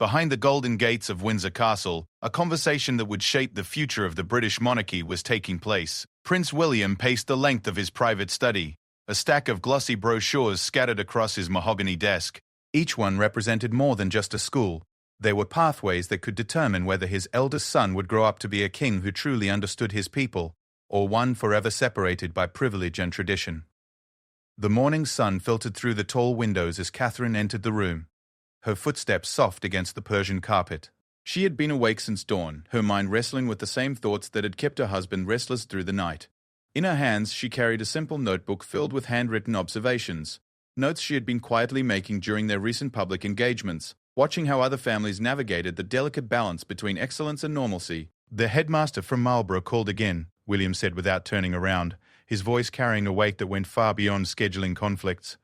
Behind the golden gates of Windsor Castle, a conversation that would shape the future of the British monarchy was taking place. Prince William paced the length of his private study, a stack of glossy brochures scattered across his mahogany desk. Each one represented more than just a school. They were pathways that could determine whether his eldest son would grow up to be a king who truly understood his people, or one forever separated by privilege and tradition. The morning sun filtered through the tall windows as Catherine entered the room, her footsteps soft against the Persian carpet. She had been awake since dawn, her mind wrestling with the same thoughts that had kept her husband restless through the night. In her hands, she carried a simple notebook filled with handwritten observations, notes she had been quietly making during their recent public engagements, watching how other families navigated the delicate balance between excellence and normalcy. "The headmaster from Marlborough called again," William said without turning around, his voice carrying a weight that went far beyond scheduling conflicts.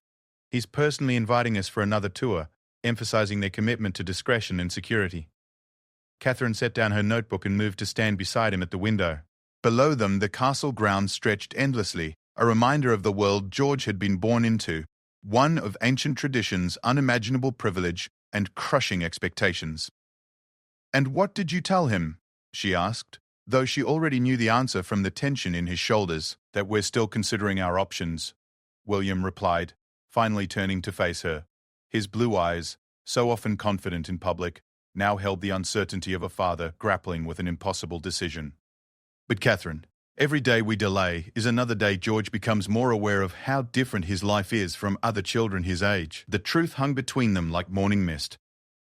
"He's personally inviting us for another tour, emphasizing their commitment to discretion and security." Catherine set down her notebook and moved to stand beside him at the window. Below them, the castle grounds stretched endlessly, a reminder of the world George had been born into, one of ancient traditions, unimaginable privilege, and crushing expectations. "And what did you tell him?" she asked, though she already knew the answer from the tension in his shoulders. "That we're still considering our options," William replied, finally turning to face her. His blue eyes, so often confident in public, now held the uncertainty of a father grappling with an impossible decision. "But Catherine, every day we delay is another day George becomes more aware of how different his life is from other children his age." The truth hung between them like morning mist.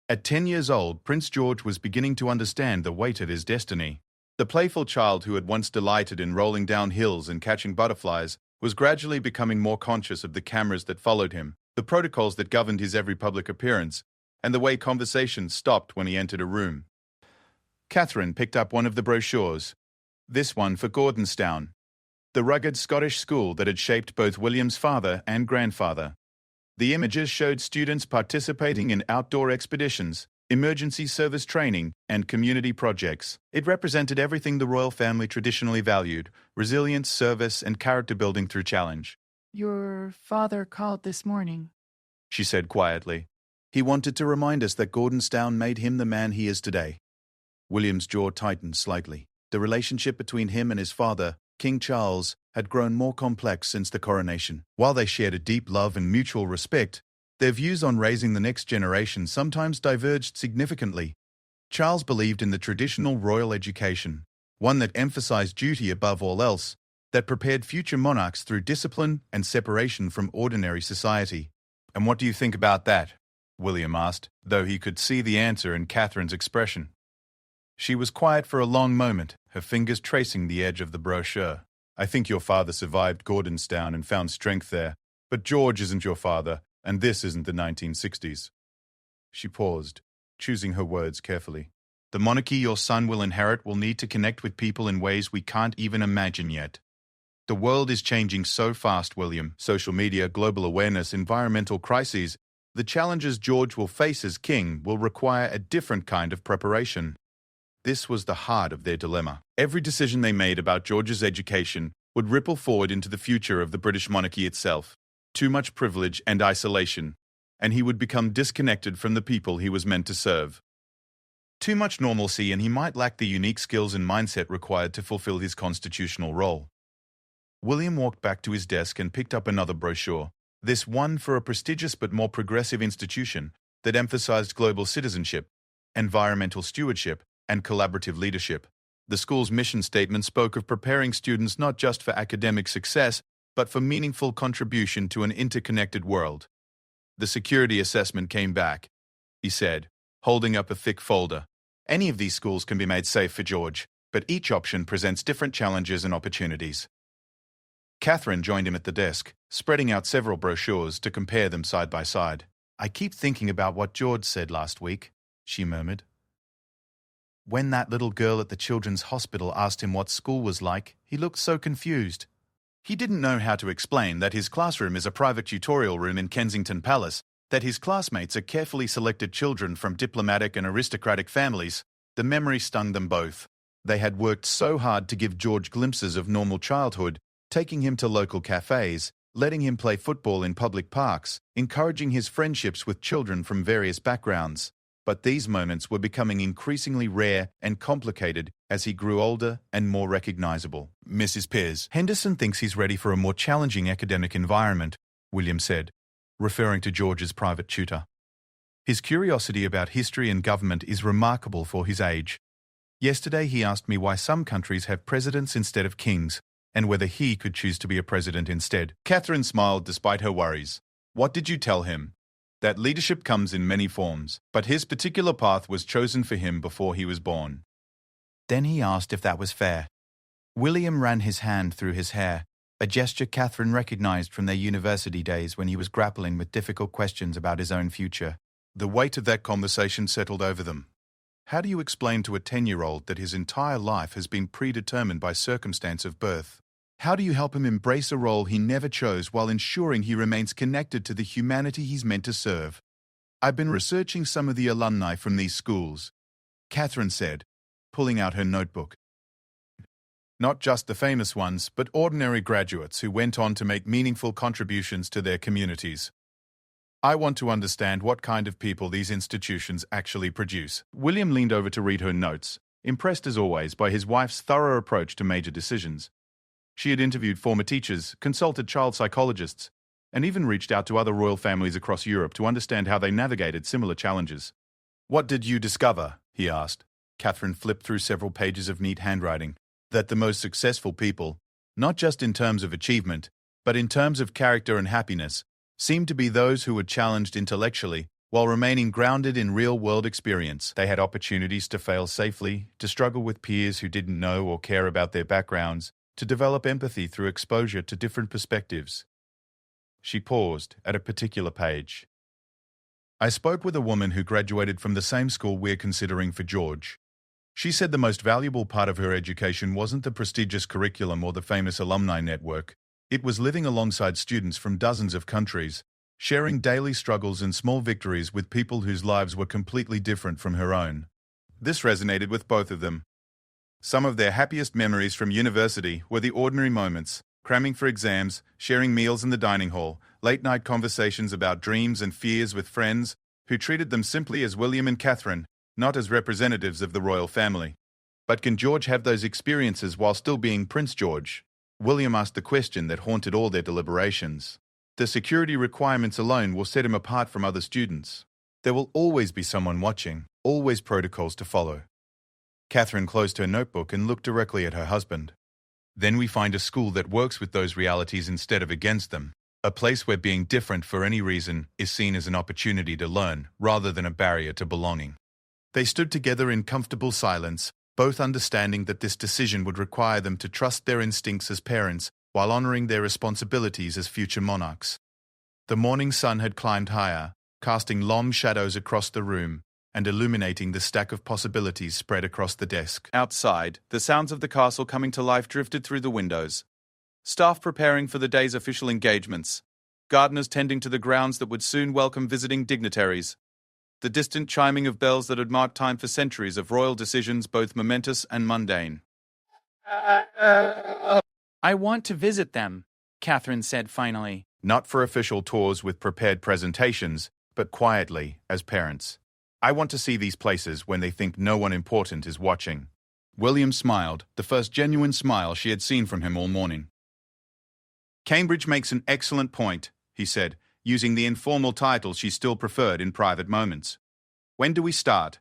At 10 years old, Prince George was beginning to understand the weight of his destiny. The playful child who had once delighted in rolling down hills and catching butterflies was gradually becoming more conscious of the cameras that followed him, the protocols that governed his every public appearance, and the way conversations stopped when he entered a room. Catherine picked up one of the brochures, this one for Gordonstown, the rugged Scottish school that had shaped both William's father and grandfather. The images showed students participating in outdoor expeditions, emergency service training, and community projects. It represented everything the royal family traditionally valued: resilience, service, and character building through challenge. "Your father called this morning," she said quietly. "He wanted to remind us that Gordonstown made him the man he is today." William's jaw tightened slightly. The relationship between him and his father, King Charles, had grown more complex since the coronation. While they shared a deep love and mutual respect, their views on raising the next generation sometimes diverged significantly. Charles believed in the traditional royal education, one that emphasized duty above all else, that prepared future monarchs through discipline and separation from ordinary society. "And what do you think about that?" William asked, though he could see the answer in Catherine's expression. She was quiet for a long moment, her fingers tracing the edge of the brochure. "I think your father survived Gordonstown and found strength there, but George isn't your father, and this isn't the 1960s. She paused, choosing her words carefully. "The monarchy your son will inherit will need to connect with people in ways we can't even imagine yet. The world is changing so fast, William. Social media, global awareness, environmental crises. The challenges George will face as king will require a different kind of preparation." This was the heart of their dilemma. Every decision they made about George's education would ripple forward into the future of the British monarchy itself. Too much privilege and isolation, and he would become disconnected from the people he was meant to serve. Too much normalcy, and he might lack the unique skills and mindset required to fulfill his constitutional role. William walked back to his desk and picked up another brochure, this one for a prestigious but more progressive institution that emphasized global citizenship, environmental stewardship, and collaborative leadership. The school's mission statement spoke of preparing students not just for academic success, but for meaningful contribution to an interconnected world. "The security assessment came back," he said, holding up a thick folder. "Any of these schools can be made safe for George, but each option presents different challenges and opportunities." Catherine joined him at the desk, spreading out several brochures to compare them side by side. "I keep thinking about what George said last week," she murmured. "When that little girl at the children's hospital asked him what school was like, he looked so confused. He didn't know how to explain that his classroom is a private tutorial room in Kensington Palace, that his classmates are carefully selected children from diplomatic and aristocratic families. The memory stung them both. They had worked so hard to give George glimpses of normal childhood, taking him to local cafes, letting him play football in public parks, encouraging his friendships with children from various backgrounds. But these moments were becoming increasingly rare and complicated as he grew older and more recognizable. Mrs. Pearce, Henderson thinks he's ready for a more challenging academic environment, William said, referring to George's private tutor. His curiosity about history and government is remarkable for his age. Yesterday he asked me why some countries have presidents instead of kings, and whether he could choose to be a president instead. Catherine smiled despite her worries. What did you tell him? That leadership comes in many forms, but his particular path was chosen for him before he was born. Then he asked if that was fair. William ran his hand through his hair, a gesture Catherine recognized from their university days when he was grappling with difficult questions about his own future. The weight of that conversation settled over them. How do you explain to a 10-year-old that his entire life has been predetermined by circumstance of birth? How do you help him embrace a role he never chose while ensuring he remains connected to the humanity he's meant to serve? I've been researching some of the alumni from these schools, Catherine said, pulling out her notebook. Not just the famous ones, but ordinary graduates who went on to make meaningful contributions to their communities. I want to understand what kind of people these institutions actually produce. William leaned over to read her notes, impressed as always by his wife's thorough approach to major decisions. She had interviewed former teachers, consulted child psychologists, and even reached out to other royal families across Europe to understand how they navigated similar challenges. What did you discover? He asked. Catherine flipped through several pages of neat handwriting. That the most successful people, not just in terms of achievement, but in terms of character and happiness, seemed to be those who were challenged intellectually while remaining grounded in real-world experience. They had opportunities to fail safely, to struggle with peers who didn't know or care about their backgrounds, to develop empathy through exposure to different perspectives. She paused at a particular page. I spoke with a woman who graduated from the same school we're considering for George. She said the most valuable part of her education wasn't the prestigious curriculum or the famous alumni network. It was living alongside students from dozens of countries, sharing daily struggles and small victories with people whose lives were completely different from her own. This resonated with both of them. Some of their happiest memories from university were the ordinary moments, cramming for exams, sharing meals in the dining hall, late-night conversations about dreams and fears with friends who treated them simply as William and Catherine, not as representatives of the royal family. But can George have those experiences while still being Prince George? William asked the question that haunted all their deliberations. The security requirements alone will set him apart from other students. There will always be someone watching, always protocols to follow. Catherine closed her notebook and looked directly at her husband. Then we find a school that works with those realities instead of against them. A place where being different for any reason is seen as an opportunity to learn, rather than a barrier to belonging. They stood together in comfortable silence, both understanding that this decision would require them to trust their instincts as parents while honoring their responsibilities as future monarchs. The morning sun had climbed higher, casting long shadows across the room and illuminating the stack of possibilities spread across the desk. Outside, the sounds of the castle coming to life drifted through the windows. Staff preparing for the day's official engagements. Gardeners tending to the grounds that would soon welcome visiting dignitaries. The distant chiming of bells that had marked time for centuries of royal decisions both momentous and mundane. I want to visit them, Catherine said finally. Not for official tours with prepared presentations, but quietly, as parents. I want to see these places when they think no one important is watching. William smiled, the first genuine smile she had seen from him all morning. Cambridge makes an excellent point, he said, using the informal title she still preferred in private moments. When do we start?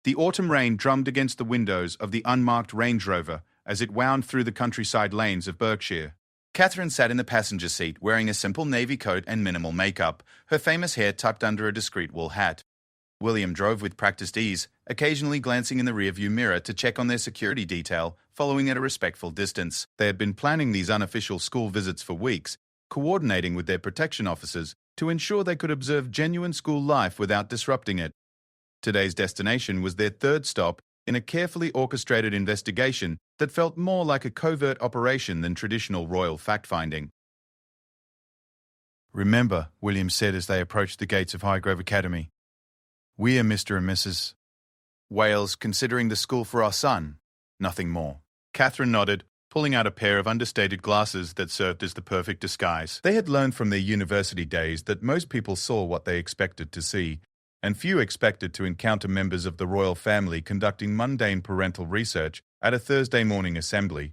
The autumn rain drummed against the windows of the unmarked Range Rover as it wound through the countryside lanes of Berkshire. Catherine sat in the passenger seat wearing a simple navy coat and minimal makeup, her famous hair tucked under a discreet wool hat. William drove with practiced ease, occasionally glancing in the rearview mirror to check on their security detail, following at a respectful distance. They had been planning these unofficial school visits for weeks, coordinating with their protection officers to ensure they could observe genuine school life without disrupting it. Today's destination was their third stop in a carefully orchestrated investigation that felt more like a covert operation than traditional royal fact-finding. Remember, William said as they approached the gates of Highgrove Academy, we are Mr. and Mrs. Wales considering the school for our son, nothing more. Catherine nodded, pulling out a pair of understated glasses that served as the perfect disguise. They had learned from their university days that most people saw what they expected to see, and few expected to encounter members of the royal family conducting mundane parental research at a Thursday morning assembly.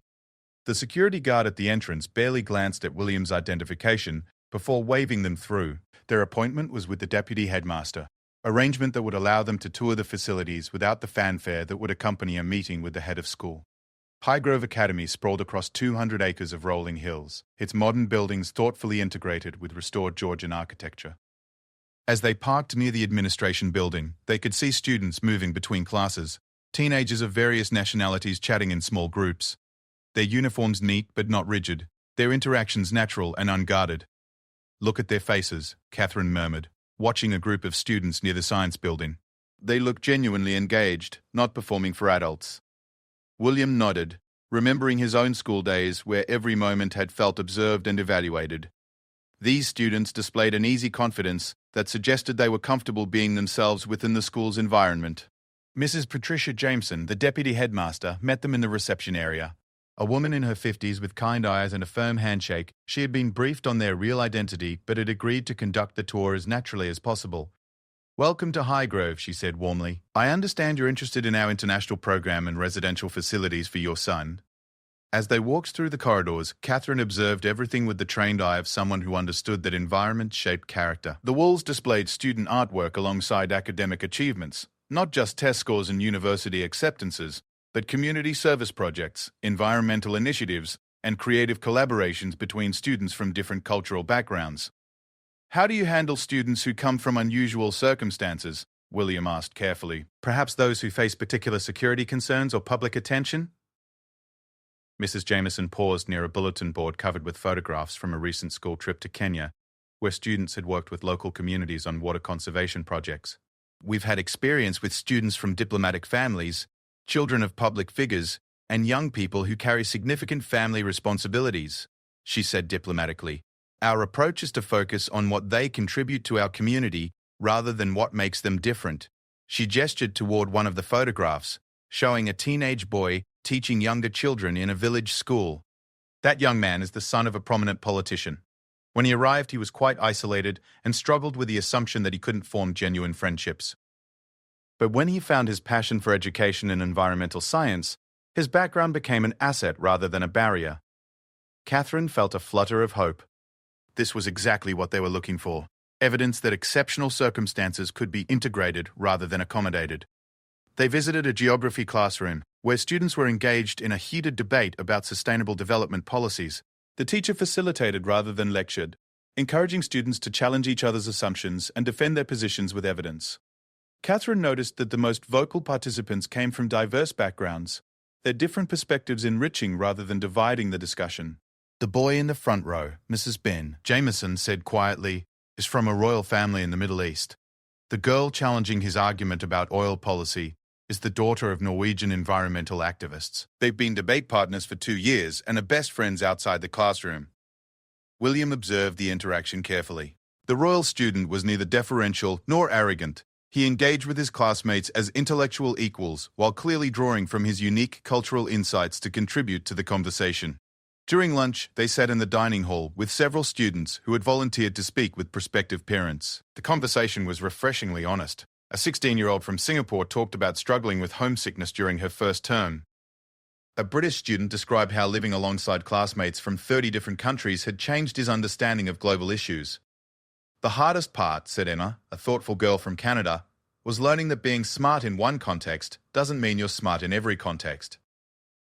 The security guard at the entrance barely glanced at William's identification before waving them through. Their appointment was with the deputy headmaster, arrangement that would allow them to tour the facilities without the fanfare that would accompany a meeting with the head of school. Highgrove Academy sprawled across 200 acres of rolling hills, its modern buildings thoughtfully integrated with restored Georgian architecture. As they parked near the administration building, they could see students moving between classes, teenagers of various nationalities chatting in small groups. Their uniforms neat but not rigid, their interactions natural and unguarded. "Look at their faces," Catherine murmured, watching a group of students near the science building. "They look genuinely engaged, not performing for adults." William nodded, remembering his own school days where every moment had felt observed and evaluated. These students displayed an easy confidence that suggested they were comfortable being themselves within the school's environment. Mrs. Patricia Jameson, the deputy headmaster, met them in the reception area. A woman in her 50s with kind eyes and a firm handshake, she had been briefed on their real identity but had agreed to conduct the tour as naturally as possible. "Welcome to Highgrove," she said warmly. "I understand you're interested in our international program and residential facilities for your son." As they walked through the corridors, Catherine observed everything with the trained eye of someone who understood that environment shaped character. The walls displayed student artwork alongside academic achievements, not just test scores and university acceptances, but community service projects, environmental initiatives, and creative collaborations between students from different cultural backgrounds. "How do you handle students who come from unusual circumstances?" William asked carefully. "Perhaps those who face particular security concerns or public attention?" Mrs. Jameson paused near a bulletin board covered with photographs from a recent school trip to Kenya, where students had worked with local communities on water conservation projects. "We've had experience with students from diplomatic families, children of public figures, and young people who carry significant family responsibilities," she said diplomatically. "Our approach is to focus on what they contribute to our community rather than what makes them different." She gestured toward one of the photographs, showing a teenage boy teaching younger children in a village school. That young man is the son of a prominent politician. When he arrived, he was quite isolated and struggled with the assumption that he couldn't form genuine friendships. But when he found his passion for education and environmental science, his background became an asset rather than a barrier. Catherine felt a flutter of hope. This was exactly what they were looking for, evidence that exceptional circumstances could be integrated rather than accommodated. They visited a geography classroom, where students were engaged in a heated debate about sustainable development policies. The teacher facilitated rather than lectured, encouraging students to challenge each other's assumptions and defend their positions with evidence. Catherine noticed that the most vocal participants came from diverse backgrounds, their different perspectives enriching rather than dividing the discussion. "The boy in the front row, Mrs. Ben Jameson said quietly, is from a royal family in the Middle East. The girl challenging his argument about oil policy is the daughter of Norwegian environmental activists. They've been debate partners for 2 years and are best friends outside the classroom." William observed the interaction carefully. The royal student was neither deferential nor arrogant. He engaged with his classmates as intellectual equals while clearly drawing from his unique cultural insights to contribute to the conversation. During lunch, they sat in the dining hall with several students who had volunteered to speak with prospective parents. The conversation was refreshingly honest. A 16-year-old from Singapore talked about struggling with homesickness during her first term. A British student described how living alongside classmates from 30 different countries had changed his understanding of global issues. "The hardest part," said Emma, a thoughtful girl from Canada, "was learning that being smart in one context doesn't mean you're smart in every context.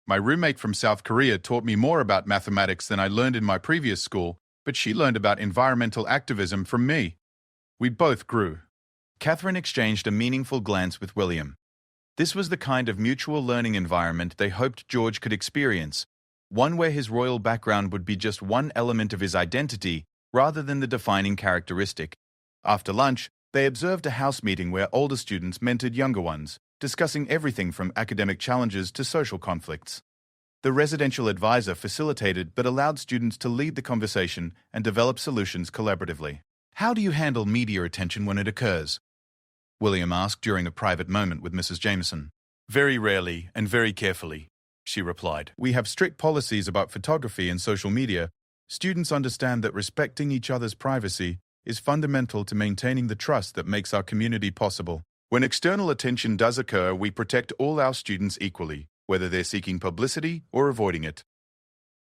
My roommate from South Korea taught me more about mathematics than I learned in my previous school, but she learned about environmental activism from me. We both grew." Catherine exchanged a meaningful glance with William. This was the kind of mutual learning environment they hoped George could experience, one where his royal background would be just one element of his identity rather than the defining characteristic. After lunch, they observed a house meeting where older students mentored younger ones, discussing everything from academic challenges to social conflicts. The residential advisor facilitated but allowed students to lead the conversation and develop solutions collaboratively. "How do you handle media attention when it occurs?" William asked during a private moment with Mrs. Jameson. "Very rarely and very carefully," she replied. "We have strict policies about photography and social media. Students understand that respecting each other's privacy is fundamental to maintaining the trust that makes our community possible. When external attention does occur, we protect all our students equally, whether they're seeking publicity or avoiding it.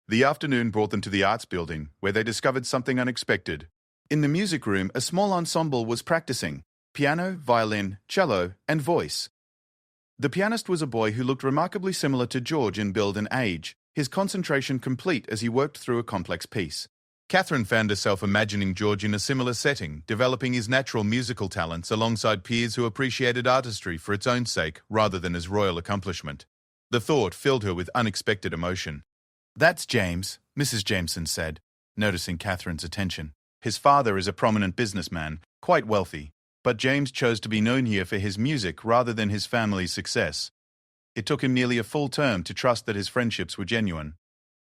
The afternoon brought them to the arts building, where they discovered something unexpected. In the music room, a small ensemble was practicing: piano, violin, cello, and voice. The pianist was a boy who looked remarkably similar to George in build and age, his concentration complete as he worked through a complex piece. Catherine found herself imagining George in a similar setting, developing his natural musical talents alongside peers who appreciated artistry for its own sake rather than as royal accomplishment. The thought filled her with unexpected emotion. "That's James," Mrs. Jameson said, noticing Catherine's attention. "His father is a prominent businessman, quite wealthy, but James chose to be known here for his music rather than his family's success. It took him nearly a full term to trust that his friendships were genuine."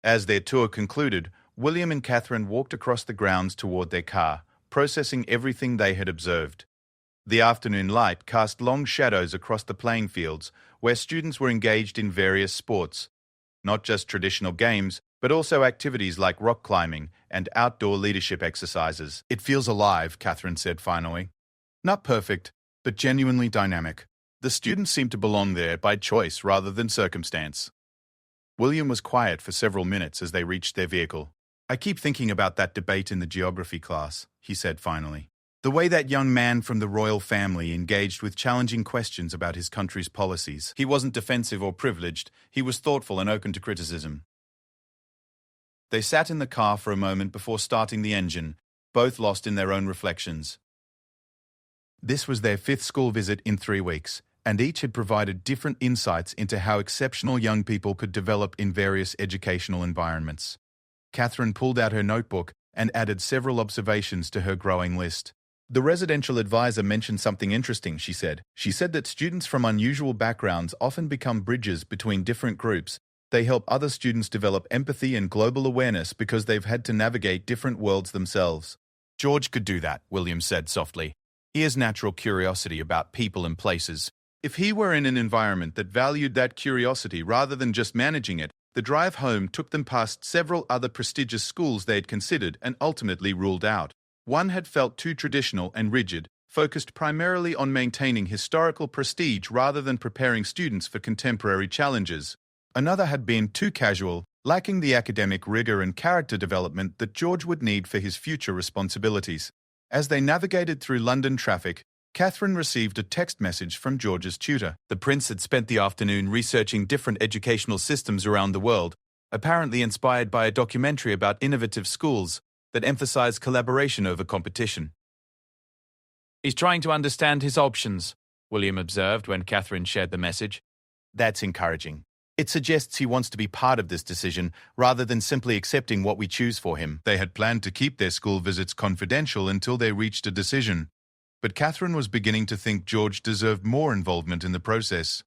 As their tour concluded, William and Catherine walked across the grounds toward their car, processing everything they had observed. The afternoon light cast long shadows across the playing fields, where students were engaged in various sports. Not just traditional games, but also activities like rock climbing and outdoor leadership exercises. "It feels alive," Catherine said finally. "Not perfect, but genuinely dynamic. The students seem to belong there by choice rather than circumstance." William was quiet for several minutes as they reached their vehicle. "I keep thinking about that debate in the geography class," he said finally. "The way that young man from the royal family engaged with challenging questions about his country's policies. He wasn't defensive or privileged, he was thoughtful and open to criticism." They sat in the car for a moment before starting the engine, both lost in their own reflections. This was their 5th school visit in 3 weeks, and each had provided different insights into how exceptional young people could develop in various educational environments. Catherine pulled out her notebook and added several observations to her growing list. "The residential advisor mentioned something interesting," she said. "She said that students from unusual backgrounds often become bridges between different groups. They help other students develop empathy and global awareness because they've had to navigate different worlds themselves." "George could do that," William said softly. "He has natural curiosity about people and places. If he were in an environment that valued that curiosity rather than just managing it." The drive home took them past several other prestigious schools they had considered and ultimately ruled out. One had felt too traditional and rigid, focused primarily on maintaining historical prestige rather than preparing students for contemporary challenges. Another had been too casual, lacking the academic rigor and character development that George would need for his future responsibilities. As they navigated through London traffic, Catherine received a text message from George's tutor. The prince had spent the afternoon researching different educational systems around the world, apparently inspired by a documentary about innovative schools that emphasized collaboration over competition. "He's trying to understand his options," William observed when Catherine shared the message. "That's encouraging. It suggests he wants to be part of this decision rather than simply accepting what we choose for him." They had planned to keep their school visits confidential until they reached a decision. But Catherine was beginning to think George deserved more involvement in the process.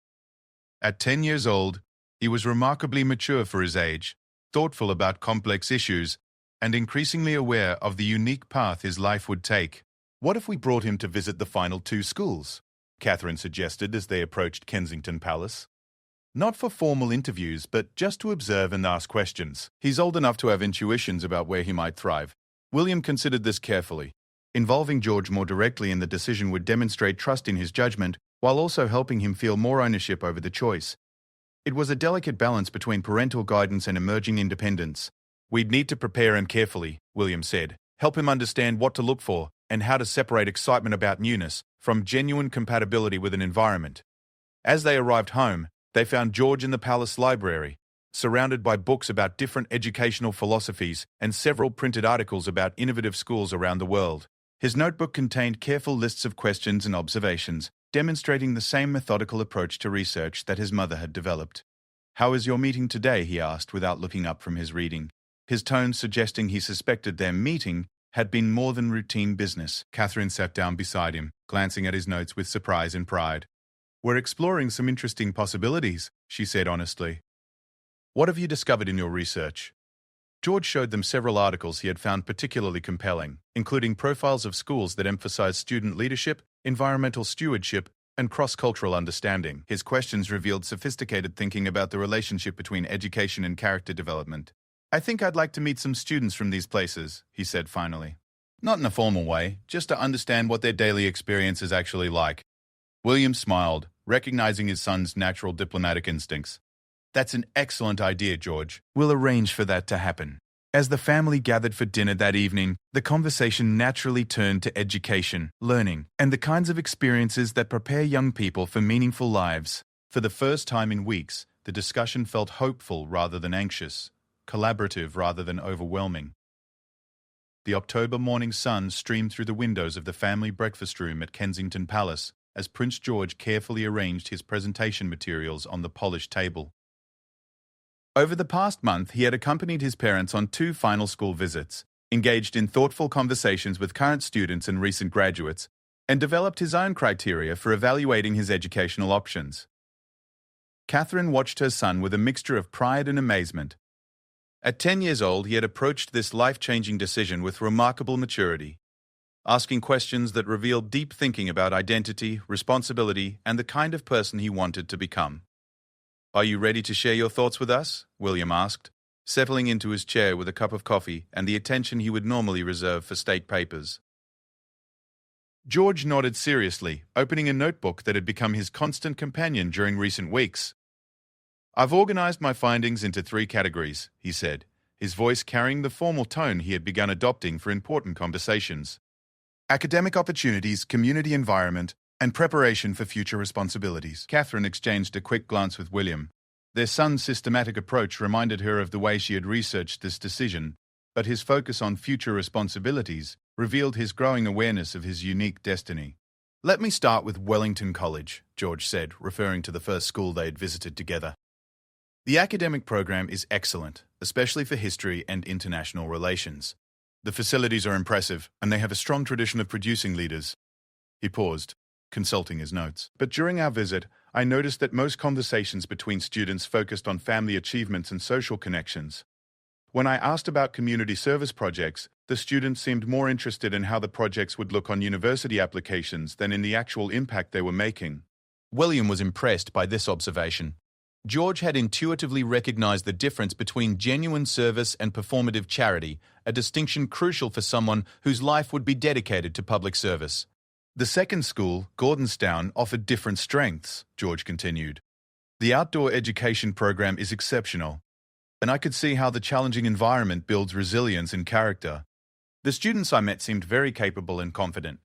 At 10 years old, he was remarkably mature for his age, thoughtful about complex issues, and increasingly aware of the unique path his life would take. "What if we brought him to visit the final 2 schools?" Catherine suggested as they approached Kensington Palace. "Not for formal interviews, but just to observe and ask questions. He's old enough to have intuitions about where he might thrive." William considered this carefully. Involving George more directly in the decision would demonstrate trust in his judgment, while also helping him feel more ownership over the choice. It was a delicate balance between parental guidance and emerging independence. "We'd need to prepare him carefully," William said. "Help him understand what to look for and how to separate excitement about newness from genuine compatibility with an environment." As they arrived home, they found George in the palace library, surrounded by books about different educational philosophies and several printed articles about innovative schools around the world. His notebook contained careful lists of questions and observations, demonstrating the same methodical approach to research that his mother had developed. "How is your meeting today?" he asked without looking up from his reading. His tone suggesting he suspected their meeting had been more than routine business. Catherine sat down beside him, glancing at his notes with surprise and pride. "We're exploring some interesting possibilities," she said honestly. "What have you discovered in your research?" George showed them several articles he had found particularly compelling, including profiles of schools that emphasized student leadership, environmental stewardship, and cross-cultural understanding. His questions revealed sophisticated thinking about the relationship between education and character development. "I think I'd like to meet some students from these places," he said finally. Not in a formal way, just to understand what their daily experience is actually like. William smiled, recognizing his son's natural diplomatic instincts. That's an excellent idea, George. We'll arrange for that to happen. As the family gathered for dinner that evening, the conversation naturally turned to education, learning, and the kinds of experiences that prepare young people for meaningful lives. For the first time in weeks, the discussion felt hopeful rather than anxious, collaborative rather than overwhelming. The October morning sun streamed through the windows of the family breakfast room at Kensington Palace as Prince George carefully arranged his presentation materials on the polished table. Over the past month, he had accompanied his parents on 2 final school visits, engaged in thoughtful conversations with current students and recent graduates, and developed his own criteria for evaluating his educational options. Catherine watched her son with a mixture of pride and amazement. At 10 years old, he had approached this life-changing decision with remarkable maturity, asking questions that revealed deep thinking about identity, responsibility, and the kind of person he wanted to become. "Are you ready to share your thoughts with us?" William asked, settling into his chair with a cup of coffee and the attention he would normally reserve for state papers. George nodded seriously, opening a notebook that had become his constant companion during recent weeks. "I've organized my findings into 3 categories," he said, his voice carrying the formal tone he had begun adopting for important conversations. "Academic opportunities, community environment, and preparation for future responsibilities." Catherine exchanged a quick glance with William. Their son's systematic approach reminded her of the way she had researched this decision, but his focus on future responsibilities revealed his growing awareness of his unique destiny. "Let me start with Wellington College," George said, referring to the first school they had visited together. "The academic program is excellent, especially for history and international relations. The facilities are impressive, and they have a strong tradition of producing leaders." He paused, consulting his notes. "But during our visit, I noticed that most conversations between students focused on family achievements and social connections. When I asked about community service projects, the students seemed more interested in how the projects would look on university applications than in the actual impact they were making." William was impressed by this observation. George had intuitively recognized the difference between genuine service and performative charity, a distinction crucial for someone whose life would be dedicated to public service. "The second school, Gordonstown, offered different strengths," George continued. "The outdoor education program is exceptional, and I could see how the challenging environment builds resilience and character. The students I met seemed very capable and confident."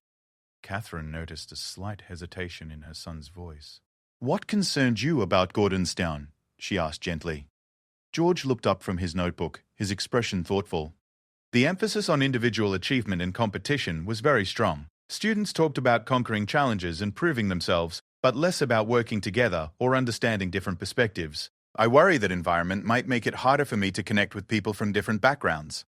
Catherine noticed a slight hesitation in her son's voice. "What concerned you about Gordonstown?" she asked gently. George looked up from his notebook, his expression thoughtful. The emphasis on individual achievement and competition was very strong. Students talked about conquering challenges and proving themselves, but less about working together or understanding different perspectives. "I worry that environment might make it harder for me to connect with people from different backgrounds."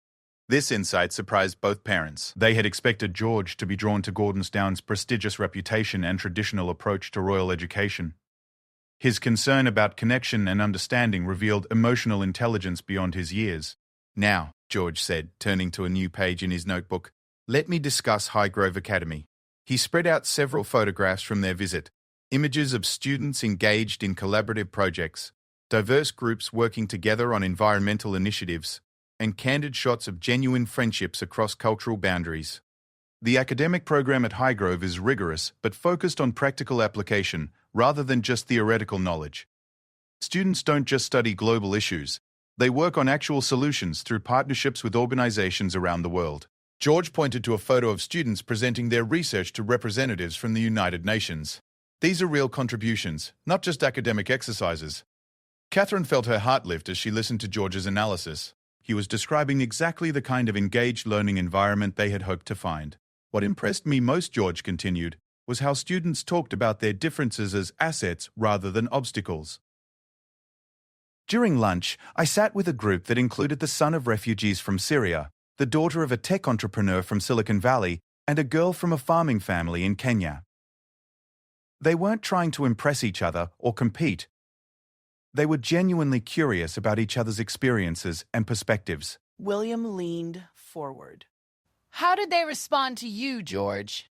This insight surprised both parents. They had expected George to be drawn to Gordonstown's prestigious reputation and traditional approach to royal education. His concern about connection and understanding revealed emotional intelligence beyond his years. "Now," George said, turning to a new page in his notebook, "let me discuss Highgrove Academy." He spread out several photographs from their visit, images of students engaged in collaborative projects, diverse groups working together on environmental initiatives, and candid shots of genuine friendships across cultural boundaries. The academic program at Highgrove is rigorous but focused on practical application rather than just theoretical knowledge. Students don't just study global issues, they work on actual solutions through partnerships with organizations around the world. George pointed to a photo of students presenting their research to representatives from the United Nations. "These are real contributions, not just academic exercises." Catherine felt her heart lift as she listened to George's analysis. He was describing exactly the kind of engaged learning environment they had hoped to find. "What impressed me most," George continued, "was how students talked about their differences as assets rather than obstacles. During lunch, I sat with a group that included the son of refugees from Syria, the daughter of a tech entrepreneur from Silicon Valley, and a girl from a farming family in Kenya. They weren't trying to impress each other or compete. They were genuinely curious about each other's experiences and perspectives." William leaned forward. How did they respond to you, George?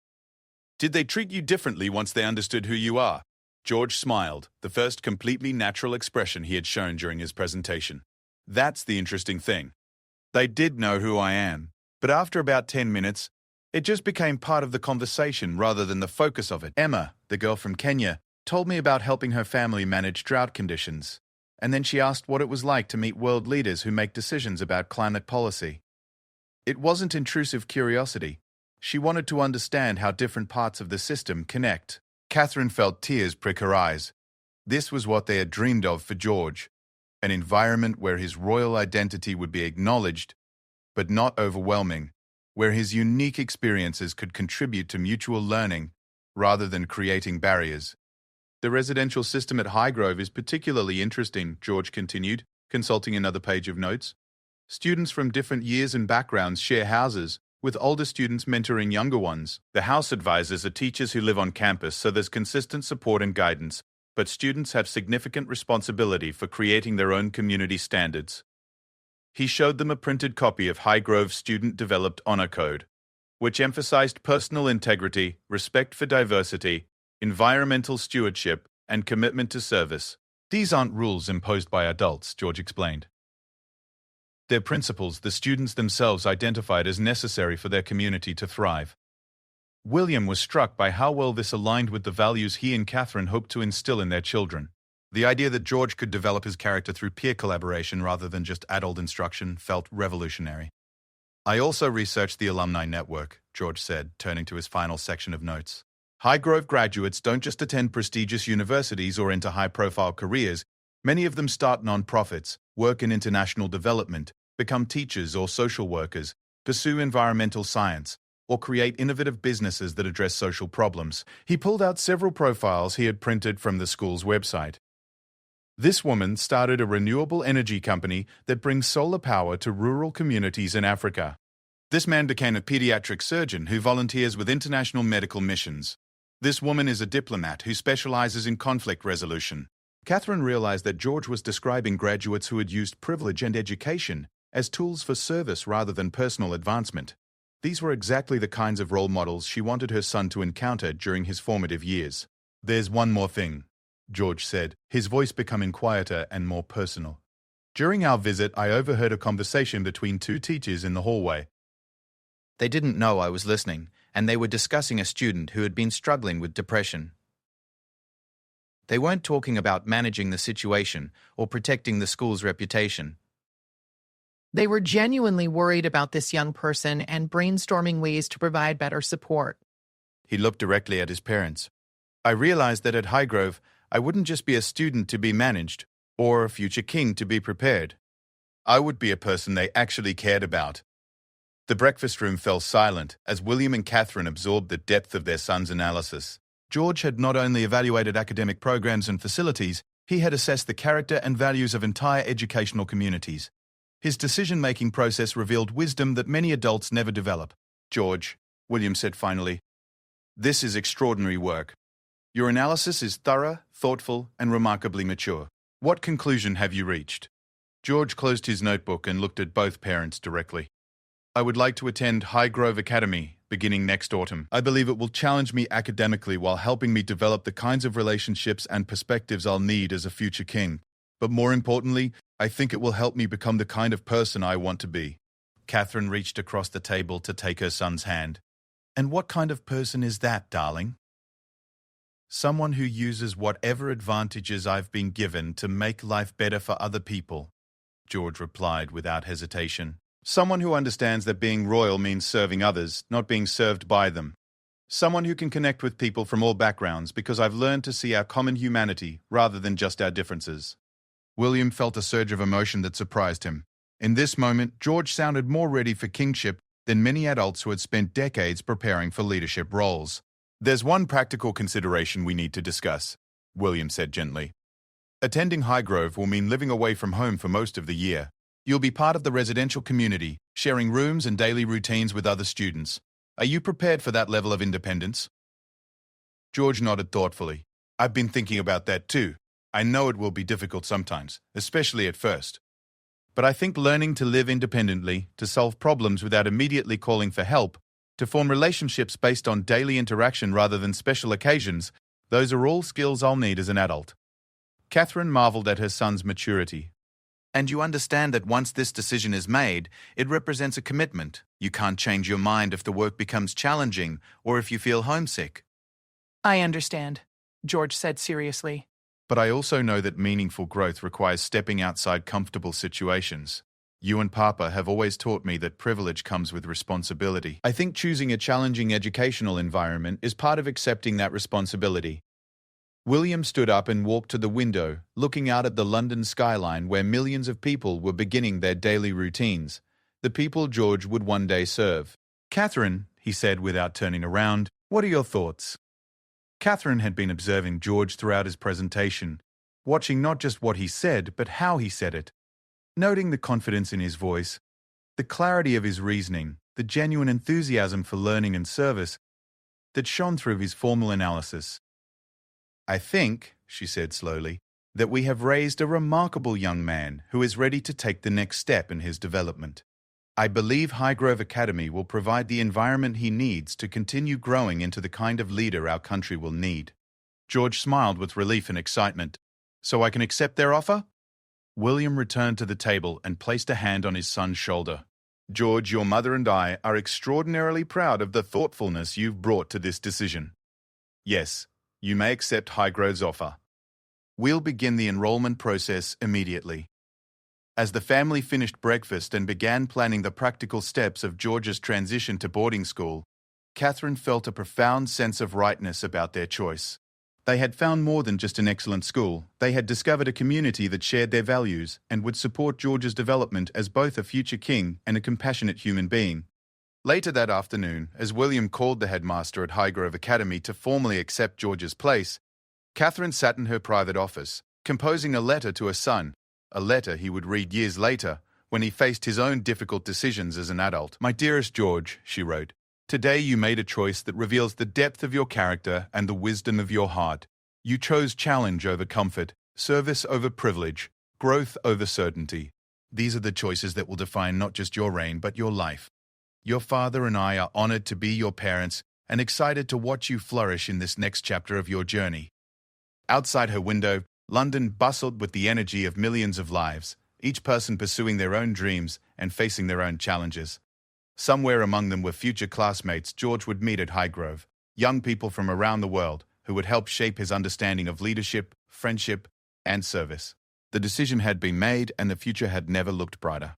"Did they treat you differently once they understood who you are?" George smiled, the first completely natural expression he had shown during his presentation. "That's the interesting thing. They did know who I am, but after about 10 minutes, It just became part of the conversation rather than the focus of it. Emma, the girl from Kenya, told me about helping her family manage drought conditions, and then she asked what it was like to meet world leaders who make decisions about climate policy. It wasn't intrusive curiosity. She wanted to understand how different parts of the system connect. Catherine felt tears prick her eyes. This was what they had dreamed of for George, an environment where his royal identity would be acknowledged, but not overwhelming, where his unique experiences could contribute to mutual learning rather than creating barriers. The residential system at Highgrove is particularly interesting, George continued, consulting another page of notes. Students from different years and backgrounds share houses, with older students mentoring younger ones. The house advisors are teachers who live on campus, so there's consistent support and guidance, but students have significant responsibility for creating their own community standards. He showed them a printed copy of Highgrove's student-developed honor code, which emphasized personal integrity, respect for diversity, environmental stewardship, and commitment to service. These aren't rules imposed by adults, George explained. They're principles the students themselves identified as necessary for their community to thrive. William was struck by how well this aligned with the values he and Catherine hoped to instill in their children. The idea that George could develop his character through peer collaboration rather than just adult instruction felt revolutionary. I also researched the alumni network, George said, turning to his final section of notes. Highgrove graduates don't just attend prestigious universities or enter high-profile careers. Many of them start non-profits, work in international development, become teachers or social workers, pursue environmental science, or create innovative businesses that address social problems. He pulled out several profiles he had printed from the school's website. This woman started a renewable energy company that brings solar power to rural communities in Africa. This man became a pediatric surgeon who volunteers with international medical missions. This woman is a diplomat who specializes in conflict resolution. Catherine realized that George was describing graduates who had used privilege and education as tools for service rather than personal advancement. These were exactly the kinds of role models she wanted her son to encounter during his formative years. There's one more thing, George said, his voice becoming quieter and more personal. During our visit, I overheard a conversation between two teachers in the hallway. They didn't know I was listening, and they were discussing a student who had been struggling with depression. They weren't talking about managing the situation or protecting the school's reputation. They were genuinely worried about this young person and brainstorming ways to provide better support. He looked directly at his parents. I realized that at Highgrove, I wouldn't just be a student to be managed, or a future king to be prepared. I would be a person they actually cared about. The breakfast room fell silent as William and Catherine absorbed the depth of their son's analysis. George had not only evaluated academic programs and facilities, he had assessed the character and values of entire educational communities. His decision-making process revealed wisdom that many adults never develop. George, William said finally, this is extraordinary work. Your analysis is thorough, thoughtful, and remarkably mature. What conclusion have you reached? George closed his notebook and looked at both parents directly. I would like to attend Highgrove Academy, beginning next autumn. I believe it will challenge me academically while helping me develop the kinds of relationships and perspectives I'll need as a future king. But more importantly, I think it will help me become the kind of person I want to be. Catherine reached across the table to take her son's hand. And what kind of person is that, darling? Someone who uses whatever advantages I've been given to make life better for other people, George replied without hesitation. Someone who understands that being royal means serving others, not being served by them. Someone who can connect with people from all backgrounds because I've learned to see our common humanity rather than just our differences. William felt a surge of emotion that surprised him. In this moment, George sounded more ready for kingship than many adults who had spent decades preparing for leadership roles. There's one practical consideration we need to discuss, William said gently. Attending Highgrove will mean living away from home for most of the year. You'll be part of the residential community, sharing rooms and daily routines with other students. Are you prepared for that level of independence? George nodded thoughtfully. I've been thinking about that too. I know it will be difficult sometimes, especially at first. But I think learning to live independently, to solve problems without immediately calling for help, to form relationships based on daily interaction rather than special occasions, those are all skills I'll need as an adult. Catherine marveled at her son's maturity. And you understand that once this decision is made, it represents a commitment. You can't change your mind if the work becomes challenging or if you feel homesick. I understand, George said seriously. But I also know that meaningful growth requires stepping outside comfortable situations. You and Papa have always taught me that privilege comes with responsibility. I think choosing a challenging educational environment is part of accepting that responsibility. William stood up and walked to the window, looking out at the London skyline where millions of people were beginning their daily routines, the people George would one day serve. "Catherine," he said without turning around, "what are your thoughts?" Catherine had been observing George throughout his presentation, watching not just what he said, but how he said it. Noting the confidence in his voice, the clarity of his reasoning, the genuine enthusiasm for learning and service that shone through his formal analysis. "I think," she said slowly, "that we have raised a remarkable young man who is ready to take the next step in his development. I believe Highgrove Academy will provide the environment he needs to continue growing into the kind of leader our country will need." George smiled with relief and excitement. "So I can accept their offer?" William returned to the table and placed a hand on his son's shoulder. "George, your mother and I are extraordinarily proud of the thoughtfulness you've brought to this decision. Yes, you may accept Highgrove's offer. We'll begin the enrollment process immediately." As the family finished breakfast and began planning the practical steps of George's transition to boarding school, Catherine felt a profound sense of rightness about their choice. They had found more than just an excellent school. They had discovered a community that shared their values and would support George's development as both a future king and a compassionate human being. Later that afternoon, as William called the headmaster at Highgrove Academy to formally accept George's place, Catherine sat in her private office, composing a letter to her son, a letter he would read years later when he faced his own difficult decisions as an adult. "My dearest George," she wrote, "today you made a choice that reveals the depth of your character and the wisdom of your heart. You chose challenge over comfort, service over privilege, growth over certainty. These are the choices that will define not just your reign but your life. Your father and I are honored to be your parents and excited to watch you flourish in this next chapter of your journey." Outside her window, London bustled with the energy of millions of lives, each person pursuing their own dreams and facing their own challenges. Somewhere among them were future classmates George would meet at Highgrove, young people from around the world who would help shape his understanding of leadership, friendship, and service. The decision had been made and the future had never looked brighter.